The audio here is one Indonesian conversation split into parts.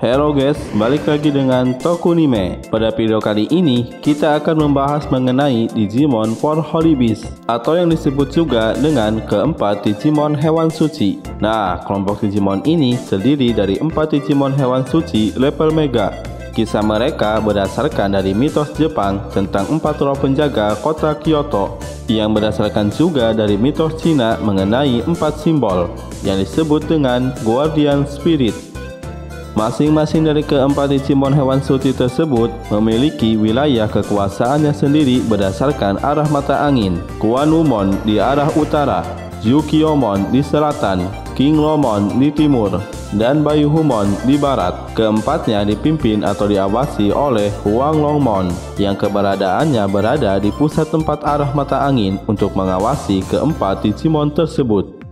Halo guys, balik lagi dengan Tokunime. Pada video kali ini, kita akan membahas mengenai Digimon for Holy Beast, atau yang disebut juga dengan keempat Digimon hewan suci. Nah, kelompok Digimon ini terdiri dari 4 Digimon hewan suci level Mega. Kisah mereka berdasarkan dari mitos Jepang tentang 4 roh penjaga kota Kyoto, yang berdasarkan juga dari mitos Cina mengenai 4 simbol, yang disebut dengan Guardian Spirit. Masing-masing dari keempat Digimon hewan suci tersebut memiliki wilayah kekuasaannya sendiri berdasarkan arah mata angin. Kuanumon di arah utara, Jukiomon di selatan, Kinglomon di timur, dan Bayuhumon di barat. Keempatnya dipimpin atau diawasi oleh Huanglongmon yang keberadaannya berada di pusat tempat arah mata angin untuk mengawasi keempat Digimon tersebut.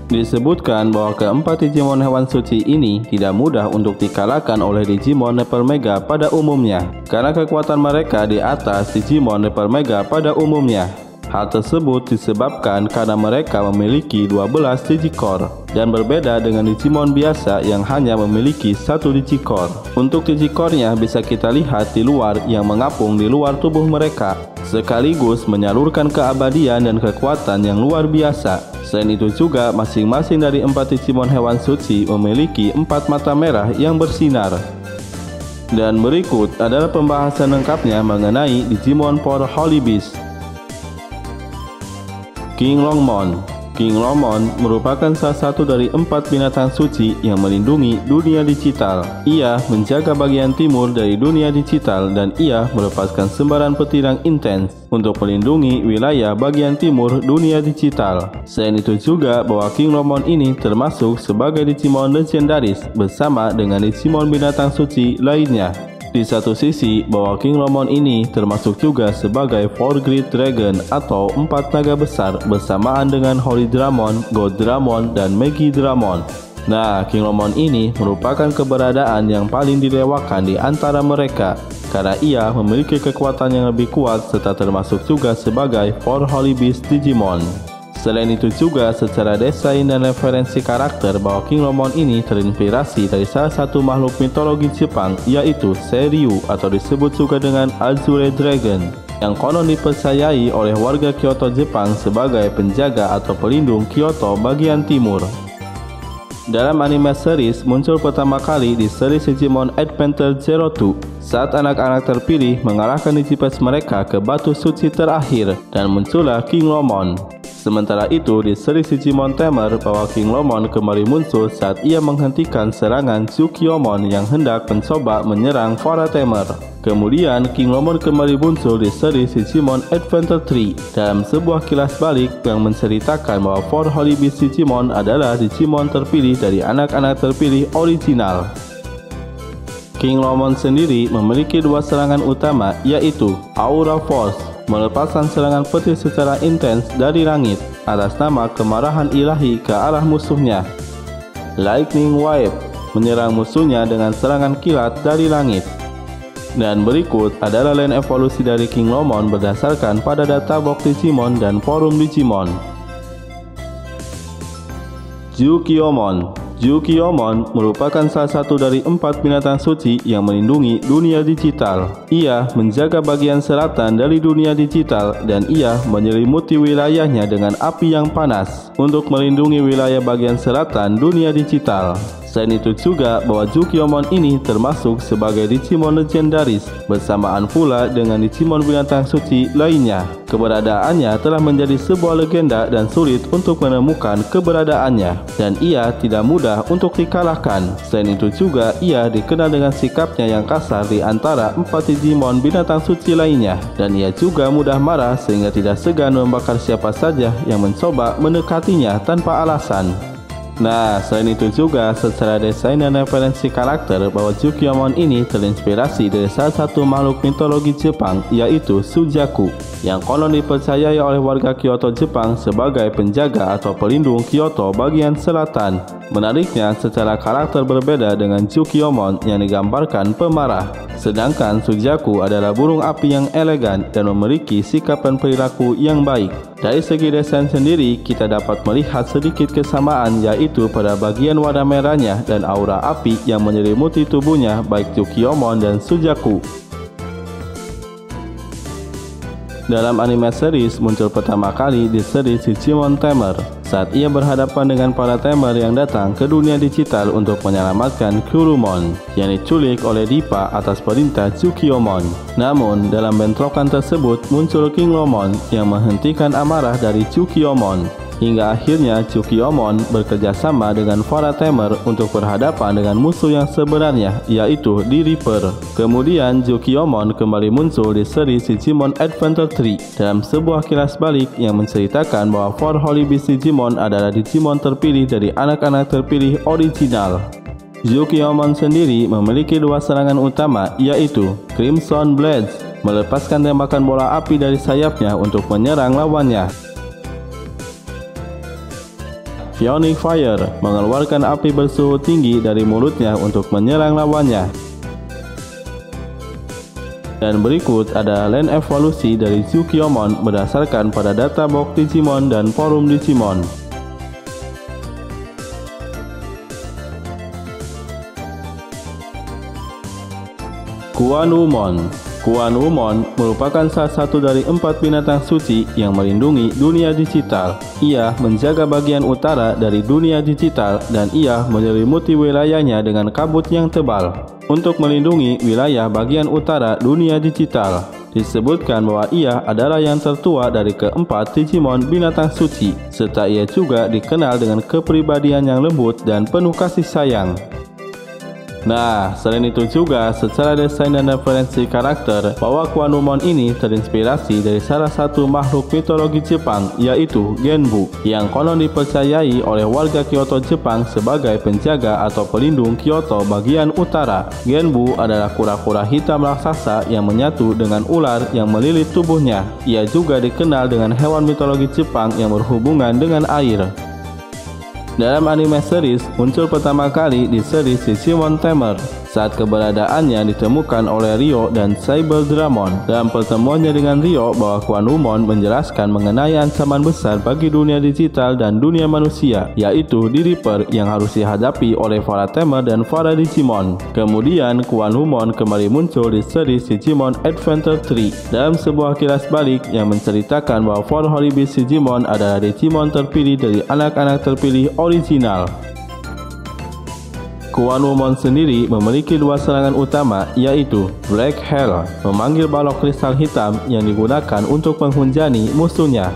Disebutkan bahwa keempat Digimon hewan suci ini tidak mudah untuk dikalahkan oleh Digimon level Mega pada umumnya, karena kekuatan mereka di atas Digimon level Mega pada umumnya. Hal tersebut disebabkan karena mereka memiliki 12 Digicore, dan berbeda dengan Digimon biasa yang hanya memiliki 1 Digicore. Untuk Digicore-nya bisa kita lihat di luar yang mengapung di luar tubuh mereka, sekaligus menyalurkan keabadian dan kekuatan yang luar biasa. Selain itu juga, masing-masing dari 4 Digimon hewan suci memiliki 4 mata merah yang bersinar. Dan berikut adalah pembahasan lengkapnya mengenai Digimon for Holy Beast. Kinglongmon. Kinglomon merupakan salah satu dari 4 binatang suci yang melindungi dunia digital. Ia menjaga bagian timur dari dunia digital dan ia melepaskan sembaran petirang intens untuk melindungi wilayah bagian timur dunia digital. Selain itu juga bahwa Kinglomon ini termasuk sebagai Digimon legendaris bersama dengan Digimon binatang suci lainnya. Di satu sisi, bahwa Kinglomon ini termasuk juga sebagai 4 Great Dragon atau 4 naga besar bersamaan dengan Holy Dramon, God Dramon, dan Megi Dramon. Nah, Kinglomon ini merupakan keberadaan yang paling didewakan di antara mereka, karena ia memiliki kekuatan yang lebih kuat serta termasuk juga sebagai 4 Holy Beast Digimon. Selain itu juga secara desain dan referensi karakter bahwa Kinglomon ini terinspirasi dari salah satu makhluk mitologi Jepang, yaitu Seiryu atau disebut juga dengan Azure Dragon, yang konon dipercayai oleh warga Kyoto Jepang sebagai penjaga atau pelindung Kyoto bagian timur. Dalam anime series muncul pertama kali di series Digimon Adventure 02 saat anak-anak terpilih mengalahkan Digipass mereka ke batu suci terakhir dan muncullah Kinglomon. Sementara itu di seri Digimon Tamer bahwa Kinglomon kembali muncul saat ia menghentikan serangan Tsukiomon yang hendak mencoba menyerang para Tamer. Kemudian Kinglomon kembali muncul di seri Digimon Adventure 3 dalam sebuah kilas balik yang menceritakan bahwa 4 Holy Beast Digimon adalah Digimon terpilih dari anak-anak terpilih original. Kinglomon sendiri memiliki 2 serangan utama, yaitu Aura Force, melepaskan serangan petir secara intens dari langit atas nama kemarahan ilahi ke arah musuhnya. Lightning Wave, menyerang musuhnya dengan serangan kilat dari langit. Dan berikut adalah line evolusi dari Kinglomon berdasarkan pada data box Digimon dan forum Digimon. Jukiomon. Jukiomon merupakan salah satu dari 4 binatang suci yang melindungi dunia digital. Ia menjaga bagian selatan dari dunia digital dan ia menyelimuti wilayahnya dengan api yang panas untuk melindungi wilayah bagian selatan dunia digital. Selain itu juga bahwa Jukiomon ini termasuk sebagai Digimon legendaris bersamaan pula dengan Digimon binatang suci lainnya. Keberadaannya telah menjadi sebuah legenda dan sulit untuk menemukan keberadaannya, dan ia tidak mudah untuk dikalahkan. Selain itu juga ia dikenal dengan sikapnya yang kasar di antara 4 Digimon binatang suci lainnya, dan ia juga mudah marah sehingga tidak segan membakar siapa saja yang mencoba mendekatinya tanpa alasan. Nah, selain itu juga secara desain dan referensi karakter bahwa Jukiomon ini terinspirasi dari salah satu makhluk mitologi Jepang, yaitu Sujaku, yang konon dipercayai oleh warga Kyoto Jepang sebagai penjaga atau pelindung Kyoto bagian selatan. Menariknya, secara karakter berbeda dengan Jukiomon yang digambarkan pemarah. Sedangkan Suzaku adalah burung api yang elegan dan memiliki sikap dan perilaku yang baik. Dari segi desain sendiri, kita dapat melihat sedikit kesamaan, yaitu pada bagian warna merahnya dan aura api yang menyelimuti tubuhnya baik Tsukiyomi dan Suzaku. Dalam anime series muncul pertama kali di series Digimon Tamer saat ia berhadapan dengan para Tamer yang datang ke dunia digital untuk menyelamatkan Kurumon yang diculik oleh Dippa atas perintah Tsukiyomi. Namun dalam bentrokan tersebut muncul King Lomon yang menghentikan amarah dari Tsukiyomi. Hingga akhirnya Tsukiyomi bekerja sama dengan para Tamer untuk berhadapan dengan musuh yang sebenarnya, yaitu The Reaper. Kemudian Tsukiyomi kembali muncul di seri Digimon Adventure 3 dalam sebuah kilas balik yang menceritakan bahwa Four Holy Beast Digimon adalah Digimon terpilih dari anak-anak terpilih original. Tsukiyomi sendiri memiliki dua serangan utama, yaitu Crimson Blades, melepaskan tembakan bola api dari sayapnya untuk menyerang lawannya. Psionic Fire, mengeluarkan api bersuhu tinggi dari mulutnya untuk menyerang lawannya. Dan berikut ada line evolusi dari Tsukiyomi berdasarkan pada data box Digimon dan forum Digimon. Kuanumon. Kuanumon merupakan salah satu dari 4 binatang suci yang melindungi dunia digital. Ia menjaga bagian utara dari dunia digital dan ia menyelimuti wilayahnya dengan kabut yang tebal. Untuk melindungi wilayah bagian utara dunia digital, disebutkan bahwa ia adalah yang tertua dari keempat Digimon binatang suci, serta ia juga dikenal dengan kepribadian yang lembut dan penuh kasih sayang. Nah, selain itu juga secara desain dan referensi karakter, bahwa Kuanumon ini terinspirasi dari salah satu makhluk mitologi Jepang, yaitu Genbu, yang konon dipercayai oleh warga Kyoto Jepang sebagai penjaga atau pelindung Kyoto bagian utara. Genbu adalah kura-kura hitam raksasa yang menyatu dengan ular yang melilit tubuhnya. Ia juga dikenal dengan hewan mitologi Jepang yang berhubungan dengan air. Dalam anime series muncul pertama kali di series Digimon Tamer saat keberadaannya ditemukan oleh Ryo dan Cyber Dramon. Dalam pertemuannya dengan Ryo, bahwa Kuanumon menjelaskan mengenai ancaman besar bagi dunia digital dan dunia manusia, yaitu The Reaper yang harus dihadapi oleh para Tamer dan para Digimon. Kemudian Kuanumon kembali muncul di series Digimon Adventure 3 dalam sebuah kilas balik yang menceritakan bahwa Four Holy Beast Digimon adalah Digimon terpilih dari anak-anak terpilih original. Kuanumon sendiri memiliki dua serangan utama, yaitu Black Hell, memanggil balok kristal hitam yang digunakan untuk menghujani musuhnya.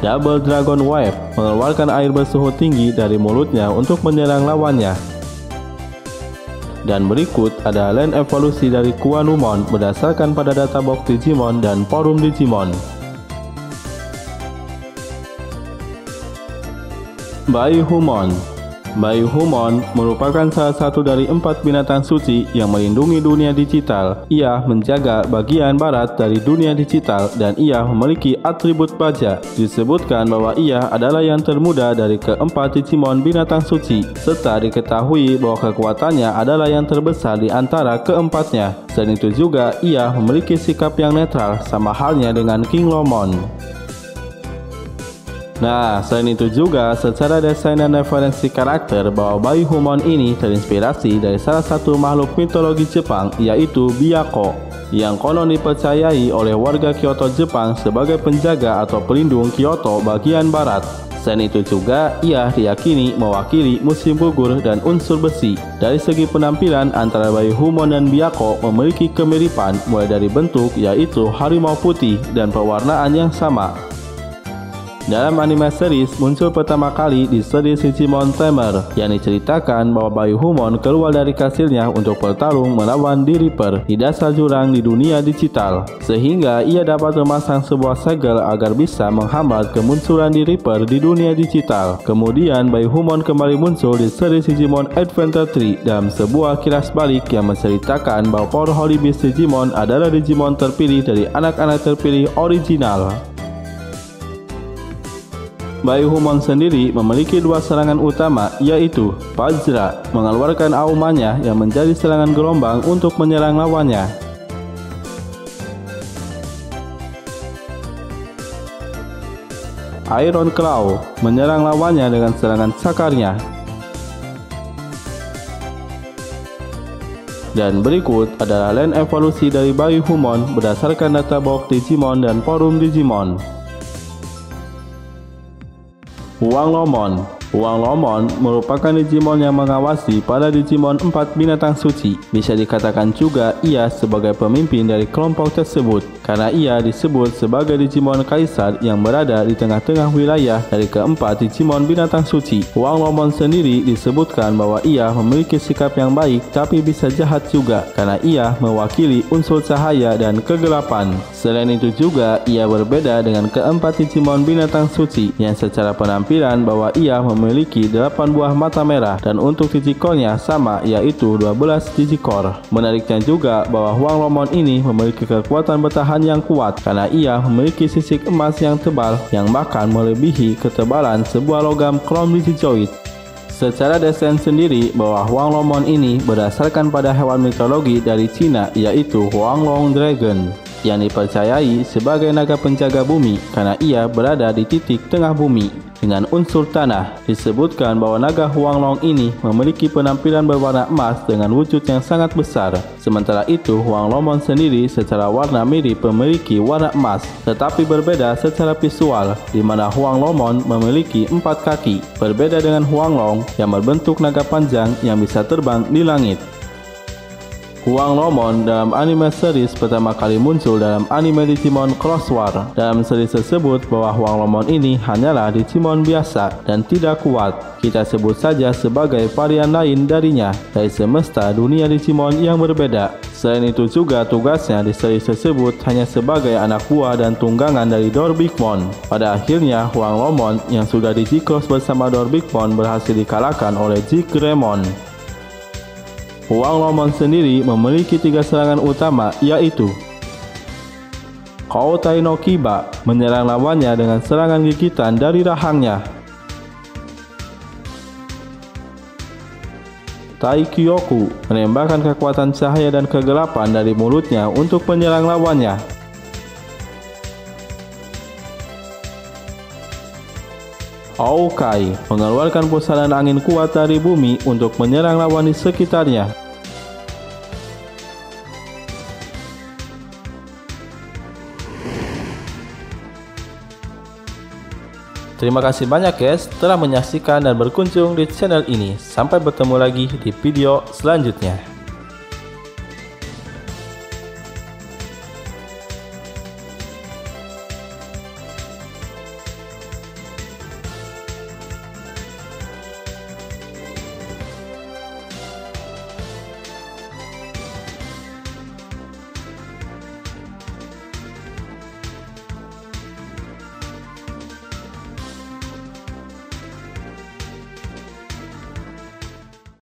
Double Dragon Wave, mengeluarkan air bersuhu tinggi dari mulutnya untuk menyerang lawannya. Dan berikut ada line evolusi dari Kuanumon berdasarkan pada data box Digimon dan forum Digimon. Baihumon. Baihumon merupakan salah satu dari 4 binatang suci yang melindungi dunia digital. Ia menjaga bagian barat dari dunia digital dan ia memiliki atribut baja. Disebutkan bahwa ia adalah yang termuda dari keempat Digimon binatang suci, serta diketahui bahwa kekuatannya adalah yang terbesar di antara keempatnya. Selain itu juga ia memiliki sikap yang netral, sama halnya dengan King Lomon. Nah, selain itu juga secara desain dan referensi karakter, bahwa Baihumon ini terinspirasi dari salah satu makhluk mitologi Jepang, yaitu Byakuya, yang konon dipercayai oleh warga Kyoto Jepang sebagai penjaga atau pelindung Kyoto bagian barat. Selain itu juga ia diyakini mewakili musim gugur dan unsur besi. Dari segi penampilan, antara Baihumon dan Byakuya memiliki kemiripan, mulai dari bentuk yaitu harimau putih dan pewarnaan yang sama. Dalam anime series muncul pertama kali di series Digimon Tamer yang diceritakan bahwa Baihumon keluar dari kastilnya untuk bertarung melawan The Reaper di dasar jurang di dunia digital, sehingga ia dapat memasang sebuah segel agar bisa menghambat kemunculan The Reaper di dunia digital. Kemudian Baihumon kembali muncul di series Digimon Adventure 3 dalam sebuah kilas balik yang menceritakan bahwa Four Holy Beast Digimon adalah Digimon terpilih dari anak-anak terpilih original. Baihumon sendiri memiliki dua serangan utama, yaitu Vajra, mengeluarkan aumannya yang menjadi serangan gelombang untuk menyerang lawannya. Iron Claw, menyerang lawannya dengan serangan cakarnya. Dan berikut adalah line evolusi dari Baihumon berdasarkan data box Digimon dan forum Digimon. Huang Lomon. Huang Lomon merupakan Digimon yang mengawasi para Digimon 4 binatang suci. Bisa dikatakan juga ia sebagai pemimpin dari kelompok tersebut, karena ia disebut sebagai Digimon Kaisar yang berada di tengah-tengah wilayah dari keempat Digimon binatang suci. Huang Lomon sendiri disebutkan bahwa ia memiliki sikap yang baik tapi bisa jahat juga, karena ia mewakili unsur cahaya dan kegelapan. Selain itu juga, ia berbeda dengan keempat Digimon binatang suci yang secara penampilan bahwa ia memiliki 8 buah mata merah dan untuk Digikornya sama, yaitu 12 Digikor. Menariknya juga bahwa Huang Lomon ini memiliki kekuatan bertahan yang kuat karena ia memiliki sisik emas yang tebal yang bahkan melebihi ketebalan sebuah logam Chrome Digijoid. Secara desain sendiri, bahwa Huang Lomon ini berdasarkan pada hewan mitologi dari Cina, yaitu Huanglong Dragon, yang dipercayai sebagai naga penjaga bumi karena ia berada di titik tengah bumi dengan unsur tanah. Disebutkan bahwa naga Huanglong ini memiliki penampilan berwarna emas dengan wujud yang sangat besar. Sementara itu, Huang Lomon sendiri secara warna mirip memiliki warna emas, tetapi berbeda secara visual, di mana Huang Lomon memiliki 4 kaki, berbeda dengan Huanglong yang berbentuk naga panjang yang bisa terbang di langit. Huang Lomon dalam anime series pertama kali muncul dalam anime Digimon Cross War. Dalam series tersebut bahwa Huang Lomon ini hanyalah Digimon biasa dan tidak kuat. Kita sebut saja sebagai varian lain darinya dari semesta dunia Digimon yang berbeda. Selain itu juga tugasnya di series tersebut hanya sebagai anak buah dan tunggangan dari Dorbigmon. Pada akhirnya Huang Lomon yang sudah Digicross bersama Dorbigmon berhasil dikalahkan oleh Jigremon. Huang Lomon sendiri memiliki 3 serangan utama, yaitu Koutai no Kiba, menyerang lawannya dengan serangan gigitan dari rahangnya. Taikyoku, menembakkan kekuatan cahaya dan kegelapan dari mulutnya untuk menyerang lawannya. Aokai, mengeluarkan pusaran angin kuat dari bumi untuk menyerang lawan di sekitarnya. Terima kasih banyak guys telah menyaksikan dan berkunjung di channel ini. Sampai bertemu lagi di video selanjutnya.